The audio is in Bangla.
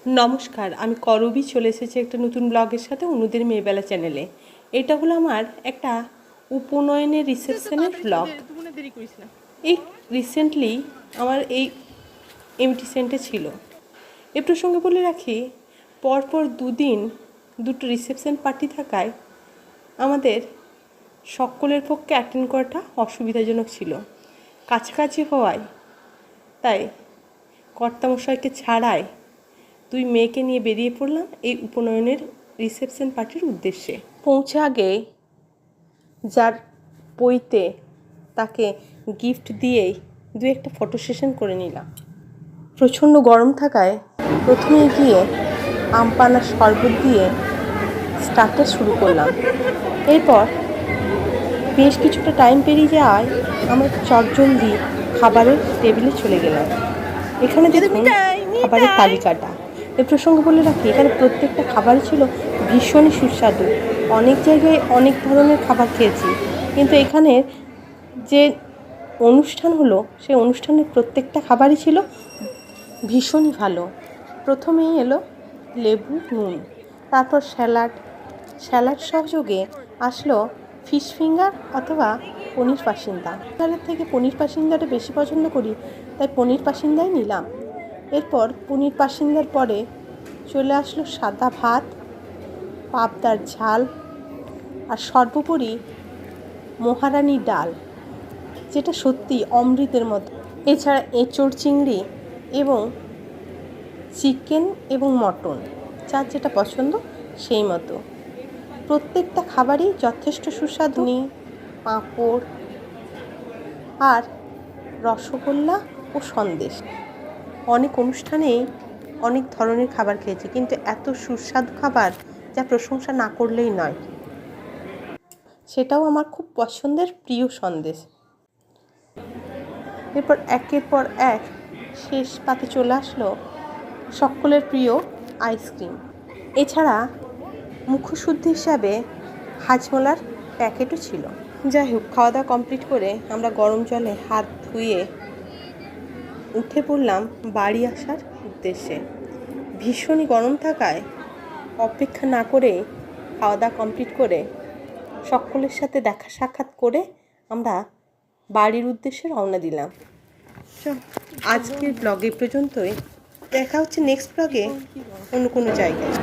নমস্কার, আমি করবী চলে এসেছি একটা নতুন ব্লগের সাথে অনুদের মেয়েবেলা চ্যানেলে। এটা হলো আমার একটা উপনয়নের রিসেপশনের ব্লগ। এই রিসেন্টলি আমার এই এমটি সেন্টে ছিল। এ প্রসঙ্গে বলে রাখি, পরপর দুদিন দুটো রিসেপশন পার্টি থাকায় আমাদের সকলের পক্ষে অ্যাটেন্ড করাটা অসুবিধাজনক ছিল। কাছাকাছি হওয়ায় তাই কর্তামশাইকে ছাড়াই দুই মেয়েকে নিয়ে বেরিয়ে পড়লাম এই উপনয়নের রিসেপশন পার্টির উদ্দেশ্যে। পৌঁছে আগে যার বইতে তাকে গিফট দিয়েই দু একটা ফটো সেশন করে নিলাম। প্রচণ্ড গরম থাকায় প্রথমে গিয়ে আমপানার শরবত দিয়ে স্টার্টার শুরু করলাম। এরপর বেশ কিছুটা টাইম পেরিয়ে যাওয়ায় আমরা চটজলদি খাবারের টেবিলে চলে গেলাম। এখানে দেখুন খাবারের তালিকাটা। এ প্রসঙ্গে বলে রাখি, এখানে প্রত্যেকটা খাবারই ছিল ভীষণই সুস্বাদু। অনেক জায়গায় অনেক ধরনের খাবার খেয়েছি, কিন্তু এখানের যে অনুষ্ঠান হলো সেই অনুষ্ঠানের প্রত্যেকটা খাবারই ছিল ভীষণই ভালো। প্রথমেই এলো লেবু নুন, তারপর স্যালাড সহযোগে আসলো ফিশ ফিঙ্গার অথবা পনির পাসিন্দা। স্যালাড থেকে পনির পাসিন্দাটা বেশি পছন্দ করি, তাই পনির পাসিন্দাই নিলাম। এরপর পনির পাসিন্দার পরে চলে আসলো সাদা ভাত, পাবদার ঝাল আর সর্বোপরি মহারানী ডাল, যেটা সত্যি অমৃতের মতো। এছাড়া এঁচোড় চিংড়ি এবং চিকেন এবং মটন, যার যেটা পছন্দ সেই মতো। প্রত্যেকটা খাবারই যথেষ্ট সুস্বাদু। পাঁপড় আর রসগোল্লা ও সন্দেশ। অনেক অনুষ্ঠানেই অনেক ধরনের খাবার খেয়েছি, কিন্তু এত সুস্বাদু খাবার যা প্রশংসা না করলেই নয়। সেটাও আমার খুব পছন্দের প্রিয় সন্দেশ। এরপর একের পর এক শেষ পাতে চলে আসলো সকলের প্রিয় আইসক্রিম। এছাড়া মুখশুদ্ধি হিসাবে হাজমোলার প্যাকেটও ছিল। যাই হোক, খাওয়া দাওয়া কমপ্লিট করে আমরা গরম জলে হাত ধুয়ে উঠে পড়লাম বাড়ি আসার উদ্দেশ্যে। ভীষণই গরম থাকায় অপেক্ষা না করে খাওয়া দাওয়া কমপ্লিট করে সকলের সাথে দেখা সাক্ষাৎ করে আমরা বাড়ির উদ্দেশ্যে রওনা দিলাম। আজকের ব্লগে পর্যন্তই। দেখা হচ্ছে নেক্সট ব্লগে অন্য কোনো জায়গায়।